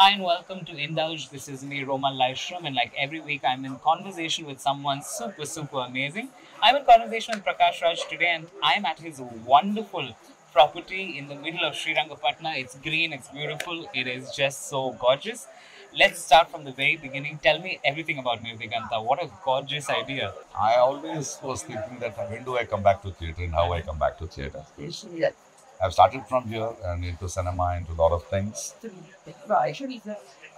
Hi and welcome to Indulge. This is me, Roman Laishram, and like every week, I'm in conversation with someone super amazing. I'm in conversation with Prakash Raj today, and I'm at his wonderful property in the middle of Srirangapatna. It's green, it's beautiful, it is just so gorgeous. Let's start from the very beginning. Tell me everything about Nirdigantha. What a gorgeous idea! I always was thinking that when do I come back to theatre and how I come back to theatre. I've started from here and into cinema, into a lot of things. And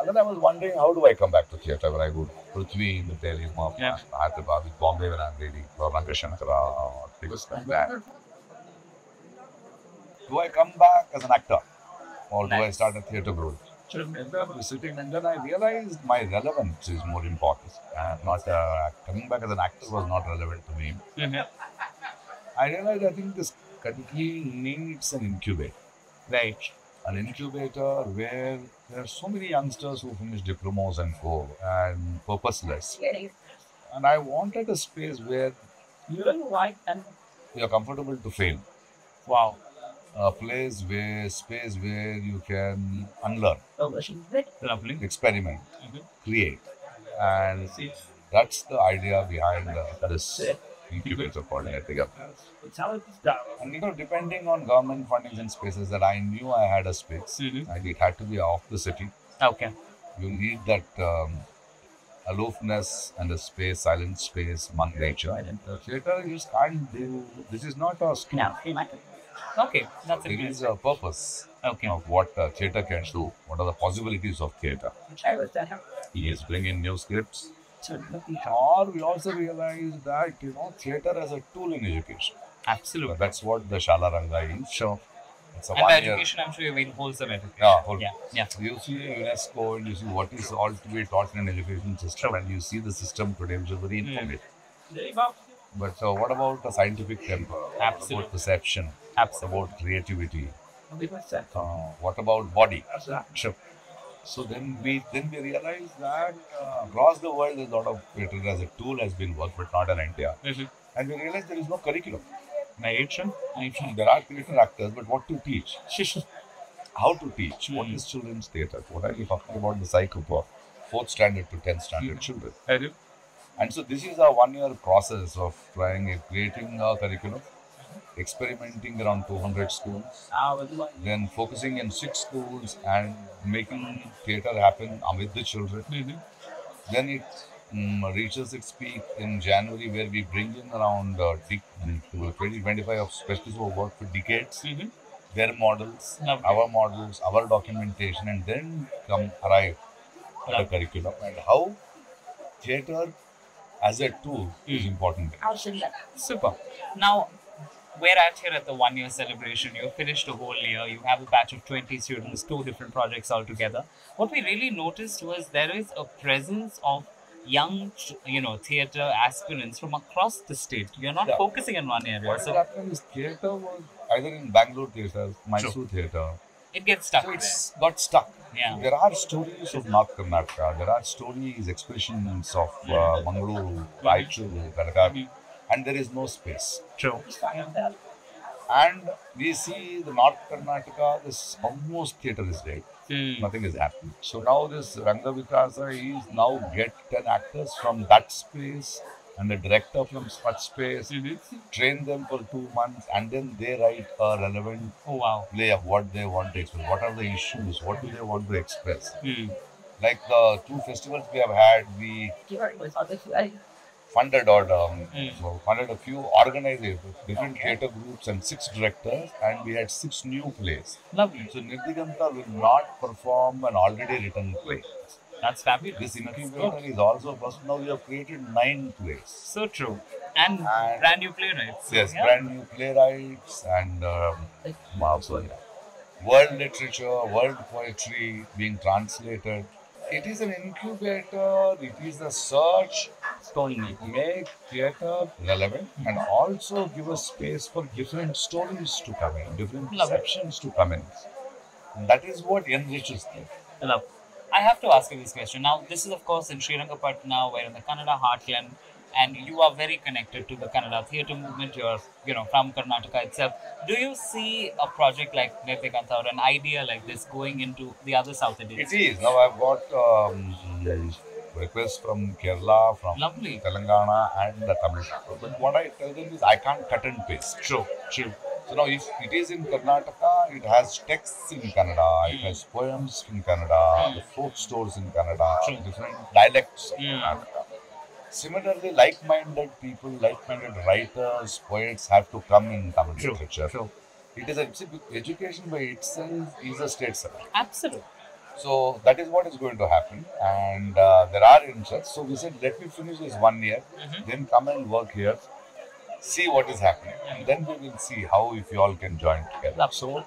then I was wondering, how do I come back to theatre when I go to Prithvi in the Delhi, Hyderabad, with Bombay when I'm reading, or Shankara, or things like that. Do I come back as an actor or do I start a theatre group? So I ended up sitting and then I realized my relevance is more important. Not coming back as an actor was not relevant to me. I realized I think this country needs an incubator. Right. An incubator where there are so many youngsters who finish diplomas and go and purposeless. And I wanted a space where you're comfortable to fail. Wow. A space where you can unlearn, Lovely. experiment, create. And that's the idea behind this incubator called Nirdigantha. And depending on government fundings and spaces that I knew I had a space, and it had to be off the city. Okay. You need that aloofness and a space, silent space among nature. And theatre, you just can't do. This is not a skill. Okay, that's It it. is a purpose of what theatre can do. What are the possibilities of theatre? He is bringing new scripts. Or we also realize that theatre as a tool in education. Absolutely. That's what the Shala Ranga is. Sure. It's a And the 1 year. education, I'm sure you're very wholesome education. Yeah. You see UNESCO and you see what is all to be taught in an education system, and you see the system today, which is very informative. But what about the scientific temper? Absolutely. What about perception? Absolutely. About creativity? What about body? Sure. So then we realize that across the world there's a lot of theatre as a tool has been worked, but not in India. And we realize there is no curriculum. There are theatre actors, but what to teach? How to teach? What is children's theatre? What are you talking about the cycle for 4th standard to 10th standard children? And so this is a 1 year process of creating a curriculum, experimenting around 200 schools, then focusing in 6 schools and making theatre happen with the children. Then it reaches its peak in January, where we bring in around 20-25 of specialists who have worked for decades, their models, our documentation, and then arrive at a curriculum and how theatre as a tool is important. Super. Now, we're at here at the 1 year celebration. You finished a whole year. You have a batch of 20 students, 2 different projects altogether. What we really noticed was there is a presence of young, theatre aspirants from across the state. You're not focusing in one area. What So happened is theatre was either in Bangalore theatre, Mysore theatre. it gets stuck So there. it's got stuck. Yeah. There are stories of North Karnataka. There are stories, expressions of Mangaluru, Raichuru, Belagavi, and there is no space. True. And we see the North Karnataka, this almost theatre is dead. Nothing is happening. So now this Ranga Vikasa is now get 10 actors from that space and a director from such space, train them for 2 months, and then they write a relevant play of what they want to express. What are the issues? What do they want to express? Like the 2 festivals we have had, we funded a few organizations, different theatre groups and 6 directors, and we had 6 new plays. Lovely. So Nirdigantha will not perform an already written play. That's fabulous. This incubator is also first. Now we have created 9 plays. So true. And brand new playwrights. Yes, brand new playwrights and world literature, world poetry being translated. It is an incubator. It is a search to make theatre relevant and also give a space for different stories to come in, different perceptions to come in. And that is what enriches theatre. Love. I have to ask you this question. Now, this is, of course, in Srirangapatna, we're in the Kannada heartland. and you are very connected to the Kannada theatre movement. You're, from Karnataka itself. Do you see a project like Nirdigantha or an idea like this going into the other South Indian It states? is. Now I've got requests from Kerala, from Lovely. Telangana, and the Tamil Nadu. But what I tell them is I can't cut and paste. True. True. So now, if it is in Karnataka, it has texts in Kannada, it has poems in Kannada, the folk stores in Kannada, True. different dialects of Mm. Karnataka. Similarly, like-minded people, like-minded writers, poets have to come in Tamil True. literature. True. It is education by itself is a state subject. Absolutely. So that is what is going to happen, and there are interests. So we said, let me finish this 1 year, then come and work here, see what is happening, and then we will see how if you all can join together. So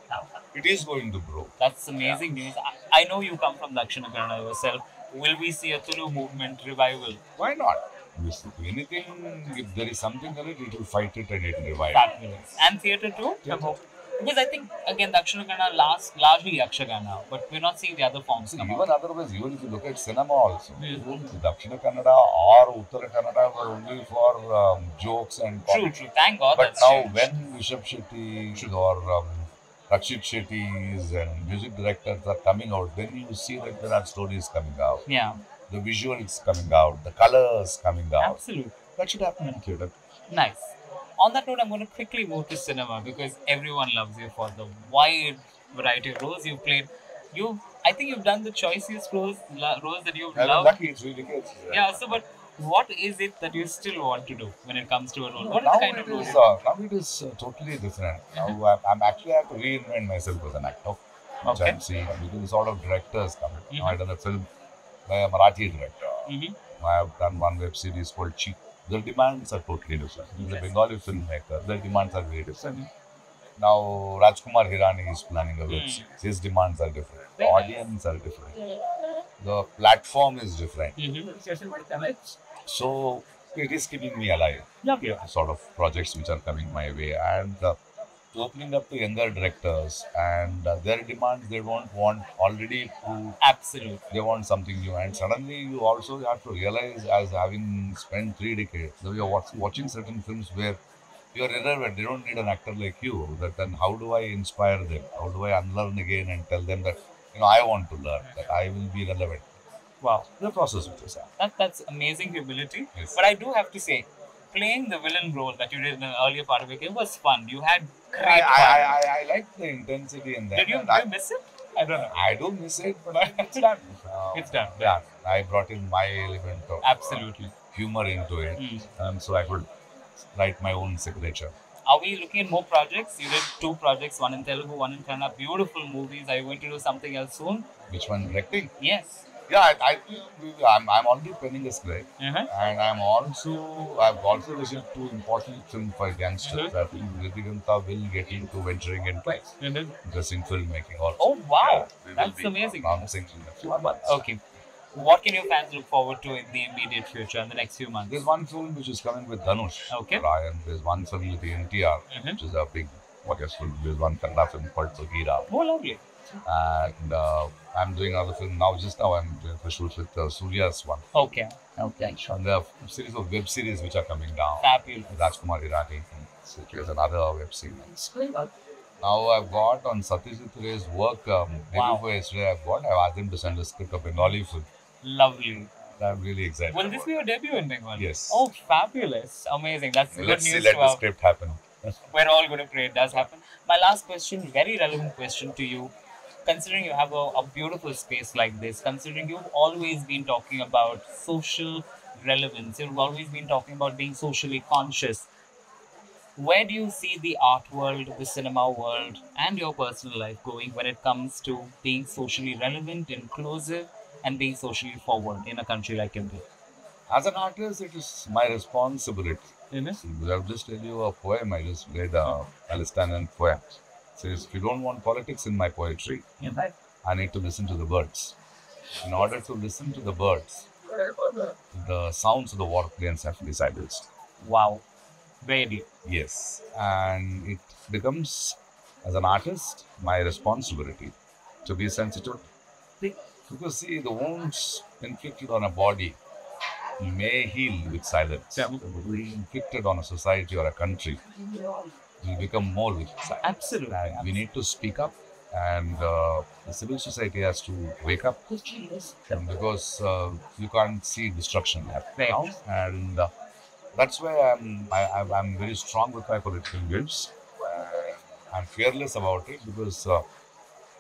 it is going to grow. That's amazing news. I know you come from Dakshina Kannada yourself. Will we see a Tulu movement revival? Why not? Anything, if there is something in it, it will fight it and it will revive. Fabulous. And theatre too? Theatre. Because I think, again, Dakshina Kannada largely Yakshagana, but we're not seeing the other forms come Even out. otherwise, even if you look at cinema also, even Dakshina Kannada or Uttara Kannada were only for jokes and True, comedy. true. Thank God But that's now changed. when Rishabh Shetty or Rakshit Shetty's and music directors are coming out, then you see that there are stories coming out, Yeah, the visuals coming out, the colors coming out. absolutely. That should happen in theatre. Nice. On that note, I'm going to quickly move to cinema because everyone loves you for the wide variety of roles you've played. I think you've done the choicest roles that you've I'm loved. lucky, it's really good. Yeah, so but what is it that you still want to do when it comes to a role? What is Now the kind it of role? is now it is totally different. Now I'm actually have to reinvent myself as an actor, which Okay. I'm seeing because a sort of directors coming. Now I've done a film by a Marathi director. I have done one web series called Cheek. The demands are totally different. He's a Bengali filmmaker. The demands are very different. Now Rajkumar Hirani is planning a web series. His demands are different. The Very nice. audience are different. The platform is different. So it is keeping me alive. Lovely. Sort of projects which are coming my way, and opening up to younger directors and their demands, they don't want already to, Absolutely. they want something new, and suddenly you also have to realize, as having spent 3 decades, so you're watching certain films where you're irrelevant, they don't need an actor like you, that then how do I inspire them, how do I unlearn again and tell them that I want to learn, that I will be relevant. Wow. The process which is happening. That's amazing humility. Yes. But I do have to say, playing the villain role that you did in the earlier part of your game was fun. You had great fun. I like the intensity in that. Did you and I- miss it? I don't know. I do miss it, but it's done. It's done. Yeah, I brought in my element of Absolutely. humor into it, so I could write my own signature. Are we looking at more projects? You did 2 projects, one in Telugu, one in Kannada. Beautiful movies. Are you going to do something else soon? Which one directing? Yes. Yeah, I think I'm already penning a script, Uh-huh. and I've also received 2 important films for youngsters. I think Nirdigantha will get into venturing into interesting filmmaking also. Oh, wow. Yeah, we will That's be amazing. announcing in a few months. Okay. What can your fans look forward to in the immediate future, in the next few months? There's one film which is coming with Dhanush. Okay. Ryan. There's one film with the NTR, which is a big, film. There's one Kannada film called Sagira. Oh, lovely. And I'm doing another film now. Just now, I'm doing a shoot with Surya's one. Okay. Okay. And there are a series of web series which are coming down. Fabulous. Rajkumar Hirani, which is another web series. Now I've got on Satyajit Ray's work. Day before yesterday, I've asked him to send a script of Bengali film. Lovely. I'm really excited. Will this be your debut in Bengal? Yes. Oh, fabulous. Amazing. That's good Let's news let to the our script happen. We're all going to pray it does happen. My last question, very relevant question to you. Considering you have a beautiful space like this, considering you've always been talking about social relevance, you've always been talking about being socially conscious, where do you see the art world, the cinema world, and your personal life going when it comes to being socially relevant, inclusive, and being socially forward in a country like India? As an artist, it is my responsibility. I'll just tell you a poem I just read, a Palestinian poem. It says, if you don't want politics in my poetry, I need to listen to the birds. In order to listen to the birds, the sounds of the warplanes have to be silenced. Wow. Very deep. Yes. And it becomes, as an artist, my responsibility to be sensitive. Because see, the wounds inflicted on a body may heal with silence. Yeah. Being inflicted on a society or a country will become more with silence. Absolutely. And we need to speak up, and the civil society has to wake up, because you can't see destruction happening. Right. And that's why I'm very strong with my political views. I'm fearless about it because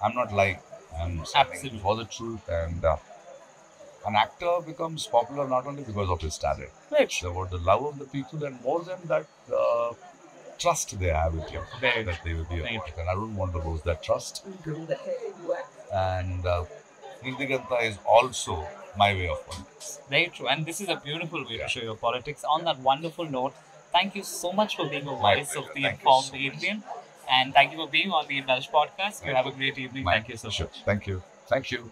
I'm not like I'm standing Absolutely. for the truth. And an actor becomes popular not only because of his talent, Right. it's about the love of the people, and more than that, trust they have with you, Very that they will be a Right. part. And I don't want to lose that trust. And Nirdigantha is also my way of politics. Very true. And this is a beautiful way to show your politics. On that wonderful note, thank you so much for being a My voice of pleasure. the Thank you informed so much. Indian. And thank you for being on the Indulge podcast. You have a great evening. Thank you so much. Sure. Thank you. Thank you.